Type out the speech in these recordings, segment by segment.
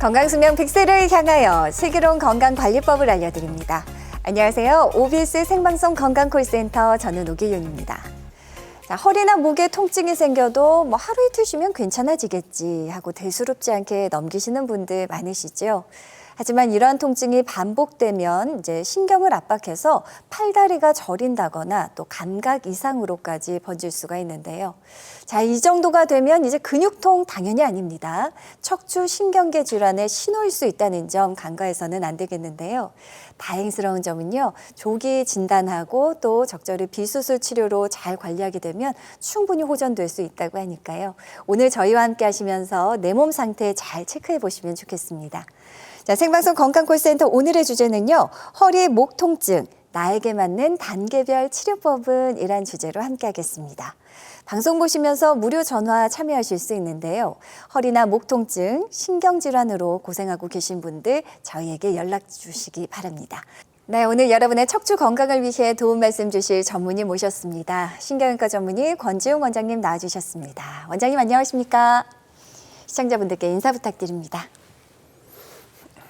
건강수명 100세를 향하여 슬기로운 건강관리법을 알려드립니다. 안녕하세요. OBS 생방송 건강콜센터 저는 오기윤입니다. 허리나 목에 통증이 생겨도 하루 이틀 쉬면 괜찮아지겠지 하고 대수롭지 않게 넘기시는 분들 많으시죠. 하지만 이러한 통증이 반복되면 이제 신경을 압박해서 팔다리가 저린다거나 또 감각 이상으로까지 번질 수가 있는데요. 자, 이 정도가 되면 이제 근육통 당연히 아닙니다. 척추 신경계 질환의 신호일 수 있다는 점 간과해서는 안 되겠는데요. 다행스러운 점은요, 조기 진단하고 또 적절히 비수술 치료로 잘 관리하게 되면 충분히 호전될 수 있다고 하니까요. 오늘 저희와 함께 하시면서 내 몸 상태 잘 체크해 보시면 좋겠습니다. 자, 생방송 건강콜센터 오늘의 주제는요, 허리 목 통증, 나에게 맞는 단계별 치료법은 이란 주제로 함께 하겠습니다. 방송 보시면서 무료 전화 참여하실 수 있는데요. 허리나 목 통증, 신경질환으로 고생하고 계신 분들 저희에게 연락 주시기 바랍니다. 네, 오늘 여러분의 척추 건강을 위해 도움 말씀 주실 전문의 모셨습니다. 신경외과 전문의 권지웅 원장님 나와주셨습니다. 원장님 안녕하십니까? 시청자분들께 인사 부탁드립니다.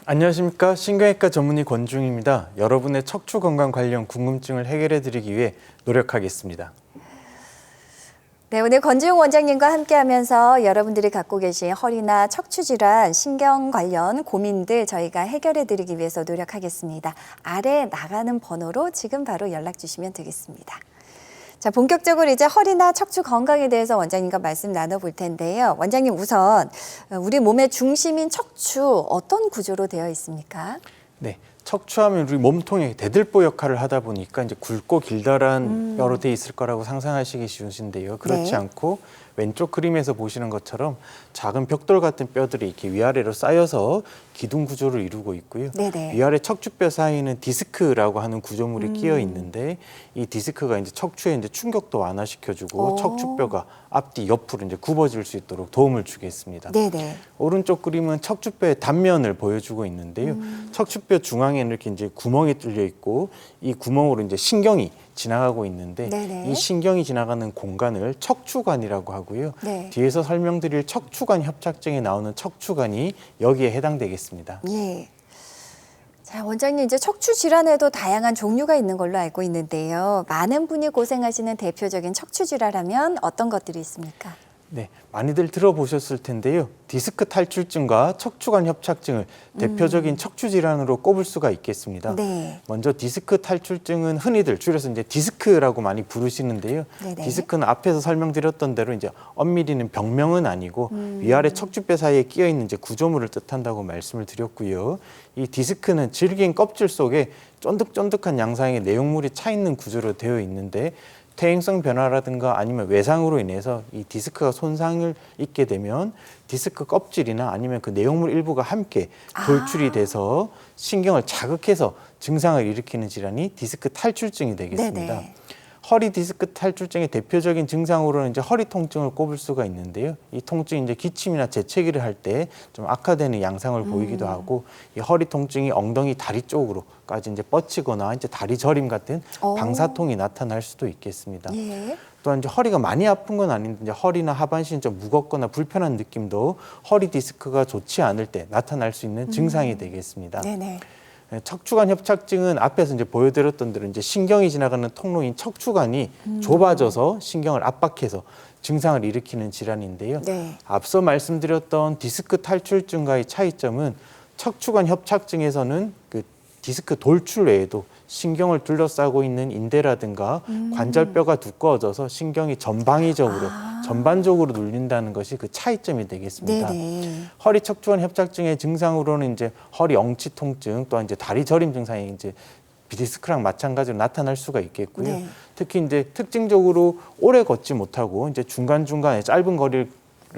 안녕하십니까. 신경외과 전문의 권중입니다. 여러분의 척추 건강 관련 궁금증을 해결해드리기 위해 노력하겠습니다. 네, 오늘 권지웅 원장님과 함께하면서 여러분들이 갖고 계신 허리나 척추 질환, 신경 관련 고민들 저희가 해결해드리기 위해서 노력하겠습니다. 아래 나가는 번호로 지금 바로 연락 주시면 되겠습니다. 자, 본격적으로 이제 허리나 척추 건강에 대해서 원장님과 말씀 나눠볼 텐데요. 원장님 우선 우리 몸의 중심인 척추 어떤 구조로 되어 있습니까? 네, 척추하면 우리 몸통의 대들보 역할을 하다 보니까 이제 굵고 길다란 뼈로 돼 있을 거라고 상상하시기 쉬우신데요. 그렇지 네. 않고 왼쪽 그림에서 보시는 것처럼 작은 벽돌 같은 뼈들이 이렇게 위아래로 쌓여서 기둥 구조를 이루고 있고요. 네네. 위아래 척추뼈 사이에는 디스크라고 하는 구조물이 끼어 있는데 이 디스크가 이제 척추에 이제 충격도 완화시켜주고 척추뼈가 앞뒤 옆으로 이제 굽어질 수 있도록 도움을 주겠습니다. 네네. 오른쪽 그림은 척추뼈의 단면을 보여주고 있는데요. 척추뼈 중앙에는 이렇게 이제 구멍이 뚫려 있고 이 구멍으로 이제 신경이 지나가고 있는데 네네. 이 신경이 지나가는 공간을 척추관이라고 하고요. 네. 뒤에서 설명드릴 척추관 협착증에 나오는 척추관이 여기에 해당되겠습니다. 예. 자, 원장님 이제 척추 질환에도 다양한 종류가 있는 걸로 알고 있는데요. 많은 분이 고생하시는 대표적인 척추 질환하면 어떤 것들이 있습니까? 네, 많이들 들어보셨을 텐데요. 디스크 탈출증과 척추관 협착증을 대표적인 척추 질환으로 꼽을 수가 있겠습니다. 네. 먼저 디스크 탈출증은 흔히들 줄여서 이제 디스크라고 많이 부르시는데요. 네네. 디스크는 앞에서 설명드렸던 대로 이제 엄밀히는 병명은 아니고 위아래 척추뼈 사이에 끼어 있는 이제 구조물을 뜻한다고 말씀을 드렸고요. 이 디스크는 질긴 껍질 속에 쫀득쫀득한 양상의 내용물이 차 있는 구조로 되어 있는데 퇴행성 변화라든가 아니면 외상으로 인해서 이 디스크가 손상을 입게 되면 디스크 껍질이나 아니면 그 내용물 일부가 함께 돌출이 돼서 신경을 자극해서 증상을 일으키는 질환이 디스크 탈출증이 되겠습니다. 네네. 허리 디스크 탈출증의 대표적인 증상으로는 이제 허리 통증을 꼽을 수가 있는데요. 이 통증이 이제 기침이나 재채기를 할 때 좀 악화되는 양상을 보이기도 하고 이 허리 통증이 엉덩이 다리 쪽으로까지 이제 뻗치거나 이제 다리 저림 같은 방사통이 나타날 수도 있겠습니다. 예. 또한 이제 허리가 많이 아픈 건 아닌데 이제 허리나 하반신이 좀 무겁거나 불편한 느낌도 허리 디스크가 좋지 않을 때 나타날 수 있는 증상이 되겠습니다. 네네. 척추관 협착증은 앞에서 이제 보여드렸던 대로 이제 신경이 지나가는 통로인 척추관이 좁아져서 신경을 압박해서 증상을 일으키는 질환인데요. 네. 앞서 말씀드렸던 디스크 탈출증과의 차이점은 척추관 협착증에서는 그 디스크 돌출 외에도 신경을 둘러싸고 있는 인대라든가 관절뼈가 두꺼워져서 신경이 전반적으로 눌린다는 것이 그 차이점이 되겠습니다. 네네. 허리 척추관 협착증의 증상으로는 이제 허리 엉치 통증, 또한 이제 다리 저림 증상이 이제 디스크랑 마찬가지로 나타날 수가 있겠고요. 네. 특히 이제 특징적으로 오래 걷지 못하고 이제 중간중간에 짧은 거리를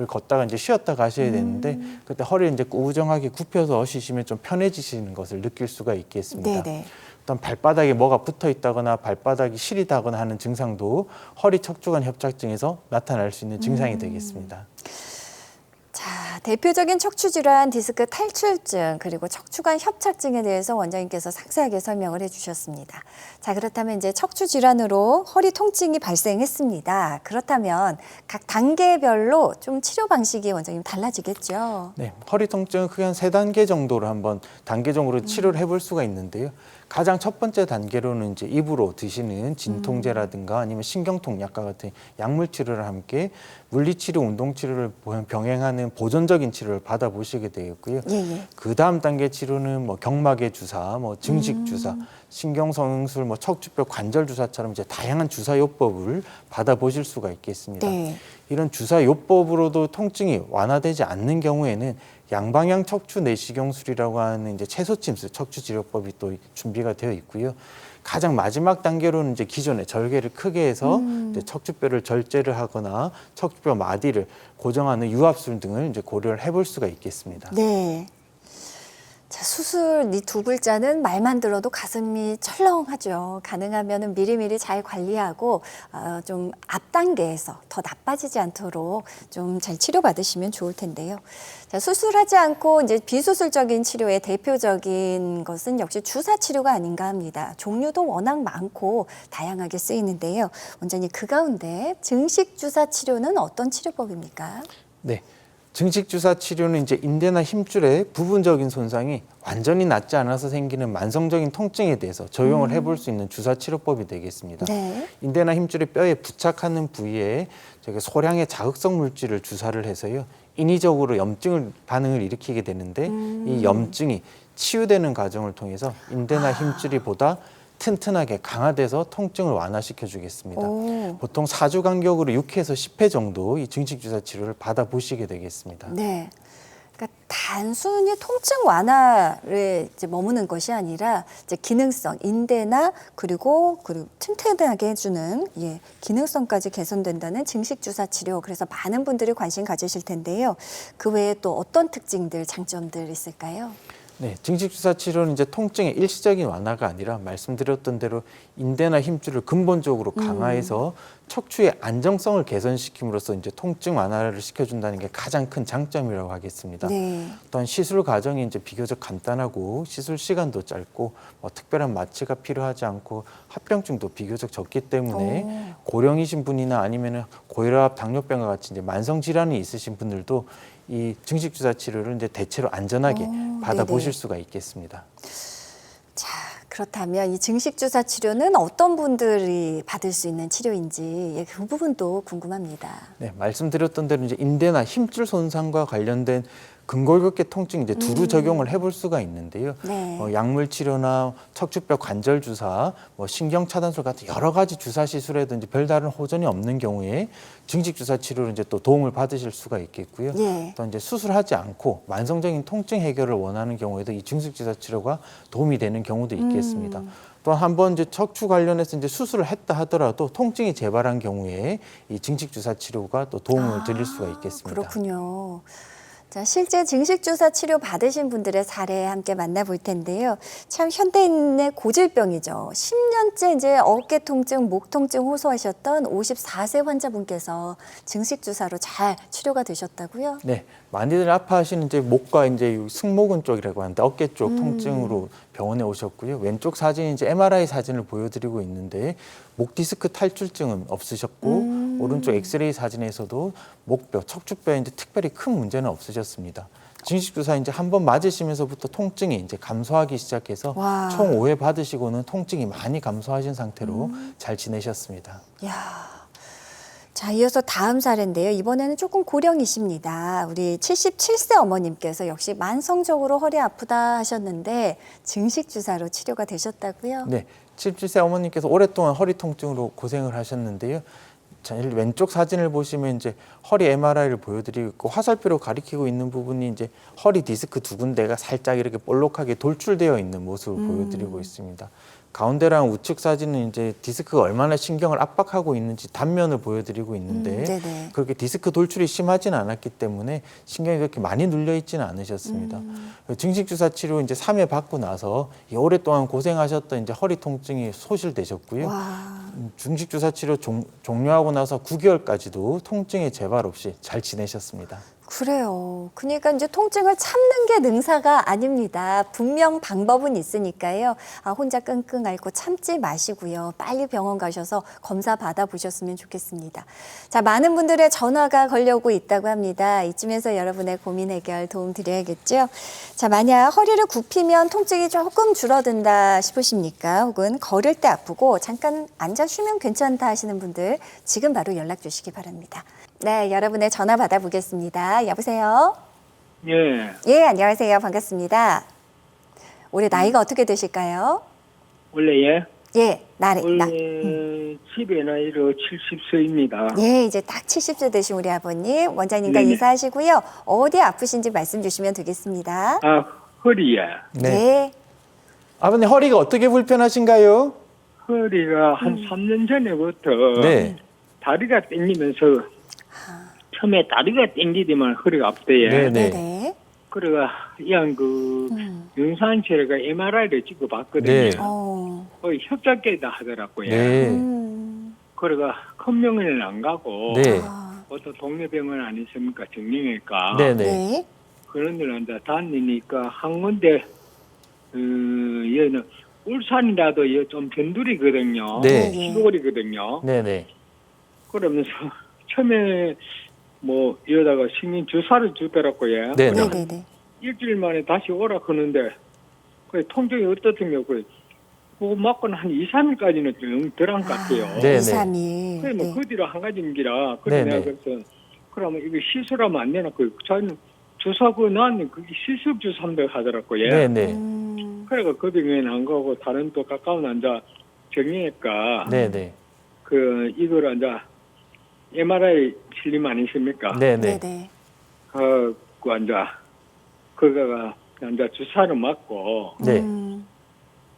걷다가 이제 쉬었다 가셔야 되는데 그때 허리를 이제 꾸정하게 굽혀서 쉬시면 좀 편해지시는 것을 느낄 수가 있겠습니다. 네네. 어떤 발바닥에 뭐가 붙어 있다거나 발바닥이 시리다거나 하는 증상도 허리 척추관 협착증에서 나타날 수 있는 증상이 되겠습니다. 자, 자, 대표적인 척추 질환 디스크 탈출증 그리고 척추관 협착증에 대해서 원장님께서 상세하게 설명을 해주셨습니다. 자, 그렇다면 이제 척추 질환으로 허리 통증이 발생했습니다. 그렇다면 각 단계별로 좀 치료 방식이 원장님 달라지겠죠? 네, 허리 통증은 크게 한 3단계 정도로 한번 단계적으로 치료를 해볼 수가 있는데요. 가장 첫 번째 단계로는 이제 입으로 드시는 진통제라든가 아니면 신경통 약과 같은 약물 치료를 함께 물리치료, 운동치료를 병행하는 보존적인 치료를 받아보시게 되겠고요. 예. 그 다음 단계 치료는 뭐 경막의 주사, 뭐 증식 주사, 신경성술, 뭐 척추뼈 관절 주사처럼 이제 다양한 주사 요법을 받아보실 수가 있겠습니다. 네. 이런 주사 요법으로도 통증이 완화되지 않는 경우에는 양방향 척추 내시경술이라고 하는 이제 채소침술 척추 치료법이 또 준비가 되어 있고요. 가장 마지막 단계로는 이제 기존의 절개를 크게 해서 이제 척추뼈를 절제를 하거나 척추뼈 마디를 고정하는 유압술 등을 이제 고려를 해볼 수가 있겠습니다. 네. 자, 수술 이 두 글자는 말만 들어도 가슴이 철렁하죠. 가능하면 미리미리 잘 관리하고 좀 앞 단계에서 더 나빠지지 않도록 좀 잘 치료받으시면 좋을 텐데요. 자, 수술하지 않고 이제 비수술적인 치료의 대표적인 것은 역시 주사 치료가 아닌가 합니다. 종류도 워낙 많고 다양하게 쓰이는데요. 원장님, 그 가운데 증식 주사 치료는 어떤 치료법입니까? 네. 증식 주사 치료는 이제 인대나 힘줄의 부분적인 손상이 완전히 낫지 않아서 생기는 만성적인 통증에 대해서 적용을 해볼 수 있는 주사 치료법이 되겠습니다. 네. 인대나 힘줄이 뼈에 부착하는 부위에 저기 소량의 자극성 물질을 주사를 해서요. 인위적으로 염증을 반응을 일으키게 되는데 이 염증이 치유되는 과정을 통해서 인대나 힘줄이 보다 튼튼하게 강화돼서 통증을 완화시켜 주겠습니다. 보통 4주 간격으로 6회에서 10회 정도 이 증식 주사 치료를 받아보시게 되겠습니다. 네. 그러니까 단순히 통증 완화를 이제 머무는 것이 아니라 이제 기능성, 인대나 그리고 튼튼하게 해주는 기능성까지 개선된다는 증식 주사 치료. 그래서 많은 분들이 관심 가지실 텐데요. 그 외에 또 어떤 특징들, 장점들 있을까요? 네, 증식 주사 치료는 이제 통증의 일시적인 완화가 아니라 말씀드렸던 대로 인대나 힘줄을 근본적으로 강화해서 척추의 안정성을 개선시킴으로써 이제 통증 완화를 시켜준다는 게 가장 큰 장점이라고 하겠습니다. 네. 또한 시술 과정이 이제 비교적 간단하고 시술 시간도 짧고 뭐 특별한 마취가 필요하지 않고 합병증도 비교적 적기 때문에 고령이신 분이나 아니면은 고혈압, 당뇨병과 같이 이제 만성 질환이 있으신 분들도 이 증식 주사 치료를 이제 대체로 안전하게 받아보실 수가 있겠습니다. 자, 그렇다면 이 증식 주사 치료는 어떤 분들이 받을 수 있는 치료인지 그 부분도 궁금합니다. 네, 말씀드렸던 대로 이제 인대나 힘줄 손상과 관련된 근골격계 통증 이제 두루 적용을 해볼 수가 있는데요. 네. 약물 치료나 척추뼈 관절 주사, 신경 차단술 같은 여러 가지 주사 시술에도 이제 별다른 호전이 없는 경우에 증식 주사 치료로 이제 또 도움을 받으실 수가 있겠고요. 예. 또 이제 수술하지 않고 만성적인 통증 해결을 원하는 경우에도 이 증식 주사 치료가 도움이 되는 경우도 있겠습니다. 또 한 번 이제 척추 관련해서 이제 수술을 했다 하더라도 통증이 재발한 경우에 이 증식 주사 치료가 또 도움을 드릴 수가 있겠습니다. 그렇군요. 자, 실제 증식 주사 치료 받으신 분들의 사례 함께 만나볼 텐데요. 참 현대인의 고질병이죠. 10년째 이제 어깨 통증, 목 통증 호소하셨던 54세 환자분께서 증식 주사로 잘 치료가 되셨다고요? 네, 많이들 아파하시는 이제 목과 이제 승모근 쪽이라고 하는데 어깨 쪽 통증으로 병원에 오셨고요. 왼쪽 사진이 이제 MRI 사진을 보여드리고 있는데 목 디스크 탈출증은 없으셨고 오른쪽 엑스레이 사진에서도 목뼈, 척추뼈에 이제 특별히 큰 문제는 없으셨습니다. 증식 주사 이제 한 번 맞으시면서부터 통증이 이제 감소하기 시작해서 와. 총 5회 받으시고는 통증이 많이 감소하신 상태로 잘 지내셨습니다. 야. 자, 이어서 다음 사례인데요. 이번에는 조금 고령이십니다. 우리 77세 어머님께서 역시 만성적으로 허리 아프다 하셨는데 증식 주사로 치료가 되셨다고요? 네, 77세 어머님께서 오랫동안 허리 통증으로 고생을 하셨는데요. 자, 왼쪽 사진을 보시면 이제 허리 MRI를 보여드리고 있고 화살표로 가리키고 있는 부분이 이제 허리 디스크 두 군데가 살짝 이렇게 볼록하게 돌출되어 있는 모습을 보여드리고 있습니다. 가운데랑 우측 사진은 이제 디스크가 얼마나 신경을 압박하고 있는지 단면을 보여드리고 있는데 그렇게 디스크 돌출이 심하지는 않았기 때문에 신경이 그렇게 많이 눌려 있지는 않으셨습니다. 증식 주사 치료 이제 3회 받고 나서 오랫동안 고생하셨던 이제 허리 통증이 소실되셨고요. 증식 주사 치료 종료하고 나서 9개월까지도 통증의 재발 없이 잘 지내셨습니다. 그래요. 그러니까 이제 통증을 참는 게 능사가 아닙니다. 분명 방법은 있으니까요. 혼자 끙끙 앓고 참지 마시고요. 빨리 병원 가셔서 검사 받아보셨으면 좋겠습니다. 자, 많은 분들의 전화가 걸려오고 있다고 합니다. 이쯤에서 여러분의 고민 해결 도움 드려야겠죠. 자, 만약 허리를 굽히면 통증이 조금 줄어든다 싶으십니까? 혹은 걸을 때 아프고 잠깐 앉아 쉬면 괜찮다 하시는 분들 지금 바로 연락 주시기 바랍니다. 네, 여러분의 전화 받아보겠습니다. 여보세요? 예, 예, 안녕하세요. 반갑습니다. 올해 나이가 어떻게 되실까요? 원래 예, 예, 원래 집의 나이로 70세입니다. 예, 이제 딱 70세 되신 우리 아버님, 원장님과 네네. 인사하시고요. 어디 아프신지 말씀 주시면 되겠습니다. 아, 허리에. 예. 아버님 허리가 어떻게 불편하신가요? 허리가 한 3년 전에부터 네. 다리가 땡기면서 처음에 다리가 땡기더만 허리가 아프대요. 네. 네네. 그래가 이한 그 윤산철이가 MRI를 찍어 봤거든요. 네. 거의 협착계다 하더라고요. 네. 그래가 큰 병원에는 안 가고 네. 어떤 동네 병원 아니십니까 정형외과. 네. 네. 네. 그런 데를 이제 다니니까 한 군데 얘는 울산이라도 얘 좀 변두리거든요. 네. 시골이거든요. 네. 네. 그러면서 처음에 뭐 이러다가 신경 주사를 주더라고요. 네. 네. 네. 네. 일주일 만에 다시 오라 그러는데 그 통증이 어떻든요. 그거 맞고는 한 2, 3일까지는 좀 덜한 것 같아요. 네. 2, 3일. 그래 뭐 네. 그 뒤로 한 가지인기라 그래 네, 내가 네. 그래서 그러면 이거 시술하면 안 되나 그 저는 주사 그거 나왔는데 그게 시술 주사인데 하더라고요. 네. 네. 그래가 그 병원 안 가고 다른 또 가까운 앉아 정형외과 네. 네. 그 이걸 앉아 MRI 실림 아니십니까? 네. 네. 네. 네. 그 앉아 그거가 앉아 주사를 맞고 네.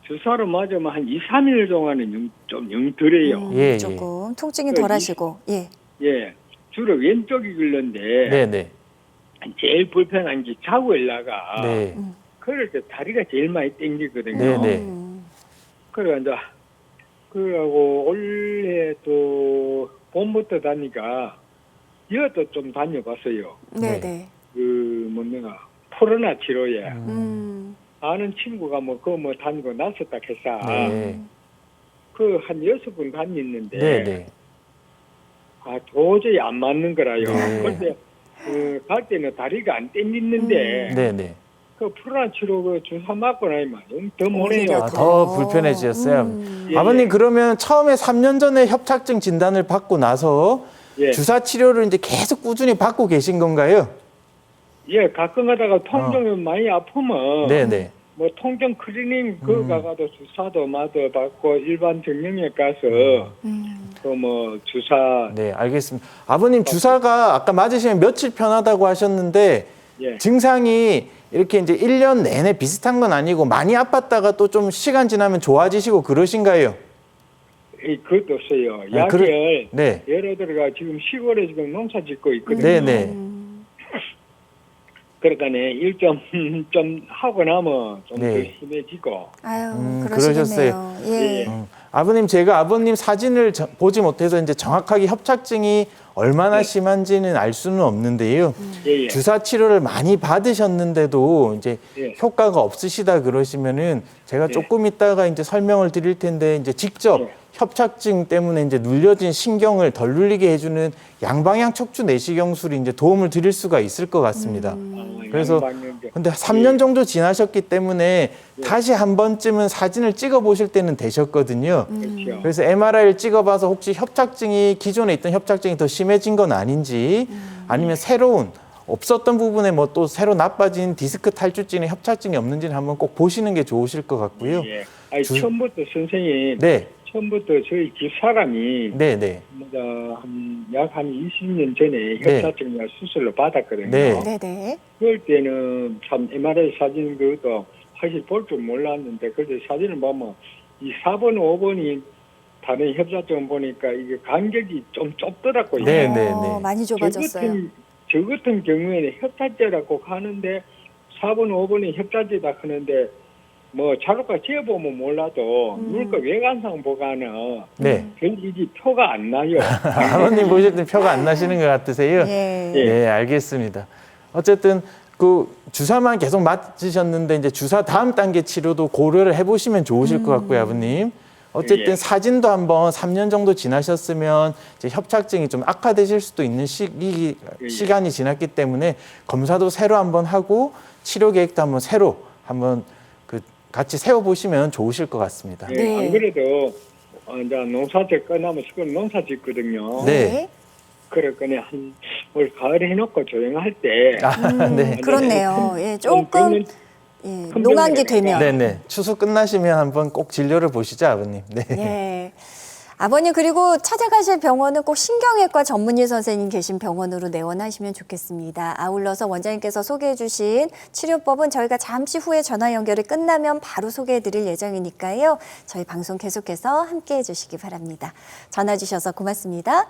주사를 맞으면 한 2, 3일 동안은 좀 덜해요. 예, 조금 통증이 덜 하시고. 예. 예, 주로 왼쪽이 걸렸는데 네. 네. 제일 불편한 게 자고 일나가. 네. 그럴 때 다리가 제일 많이 땡기거든요. 네, 네. 그래 이제 그러고 올해 또 봄부터 다니까 이것도 좀 다녀봤어요. 네. 네. 네. 그 뭐냐 코로나 치료에 아는 친구가 뭐 그거 뭐 다니고 나섰다 해서 네. 그 한 6번 다녔는데 네. 네. 아 도저히 안 맞는 거라요. 네. 그런데 갈 때는 다리가 안 땡기는데 네. 네. 그 코로나 치료 그 주사 맞고 나니까 더 오히려 모네요. 아, 더 불편해지셨어요. 예, 아버님 예. 그러면 처음에 3년 전에 협착증 진단을 받고 나서 예. 주사 치료를 이제 계속 꾸준히 받고 계신 건가요? 예, 가끔 가다가 통증이 많이 아프면 네, 네. 뭐 통증 클리닉 그 가가도 주사도 맞아 받고 일반 정형외 가서 그 뭐 주사 네, 알겠습니다. 아버님 주사가 아까 맞으시면 며칠 편하다고 하셨는데 예. 증상이 이렇게 이제 1년 내내 비슷한 건 아니고 많이 아팠다가 또 좀 시간 지나면 좋아지시고 그러신가요? 그것도 없어요. 아, 약을 네. 예를 들어가 지금 시골에 지금 농사 짓고 있거든요. 네, 네. 그러니까 일좀 좀 하고 나면 좀 더 네. 심해지고. 아유, 그러셨어요. 그러시겠네요. 예. 아버님 제가 아버님 사진을 보지 못해서 이제 정확하게 협착증이 얼마나 심한지는 알 수는 없는데요. 예, 예. 주사 치료를 많이 받으셨는데도 이제 예. 효과가 없으시다 그러시면은 제가 조금 이따가 이제 설명을 드릴 텐데 이제 직접 예. 협착증 때문에 이제 눌려진 신경을 덜 눌리게 해주는 양방향 척추 내시경술이 이제 도움을 드릴 수가 있을 것 같습니다. 그래서 근데 3년 정도 지나셨기 때문에 다시 한 번쯤은 사진을 찍어 보실 때는 되셨거든요. 그렇죠. 그래서 MRI를 찍어봐서 혹시 협착증이 기존에 있던 협착증이 더 심해진 건 아닌지 아니면 새로운 없었던 부분에 뭐 또 새로 나빠진 디스크 탈출증의 협착증이 없는지는 한번 꼭 보시는 게 좋으실 것 같고요. 예. 아니, 처음부터 선생님, 네, 처음부터 저희 집사람이 네, 네, 약 한 20년 전에 네. 협착증 수술을 받았거든요. 네. 네네. 그럴 때는 참 MRI 사진 그것도 사실 볼 줄 몰랐는데 그때 사진을 보면 이 4번, 5번이 다른 협착증 보니까 이게 간격이 좀 좁더라고요. 네, 네, 네. 많이 좁아졌어요. 저 같은 경우에는 협착제라고 하는데 4번, 5번이 협착제다 하는데 뭐 자료가 지어보면 몰라도 물가 외관상 보가는 네. 별 이게 표가 안 나요. 아버님 보실 때 표가 안 나시는 것 같으세요? 예. 예. 네, 알겠습니다. 어쨌든 그 주사만 계속 맞으셨는데 이제 주사 다음 단계 치료도 고려를 해보시면 좋으실 것 같고요, 아버님. 어쨌든 예. 사진도 한번 3년 정도 지나셨으면 이제 협착증이 좀 악화되실 수도 있는 시간이 지났기 때문에 검사도 새로 한번 하고 치료 계획도 한번 새로 한번 그 같이 세워보시면 좋으실 것 같습니다. 예, 네. 안 그래도 이제 농사짓 끝나면 지금 농사 짓거든요. 네. 그래 그냥 올 가을에 해놓고 조용할 때 네. 그렇네요. 예, 조금 예, 농한기 되면. 네네. 추수 끝나시면 한번 꼭 진료를 보시죠, 아버님. 네. 예. 아버님 그리고 찾아가실 병원은 꼭 신경외과 전문의 선생님 계신 병원으로 내원하시면 좋겠습니다. 아울러서 원장님께서 소개해 주신 치료법은 저희가 잠시 후에 전화 연결이 끝나면 바로 소개해 드릴 예정이니까요. 저희 방송 계속해서 함께해 주시기 바랍니다. 전화 주셔서 고맙습니다.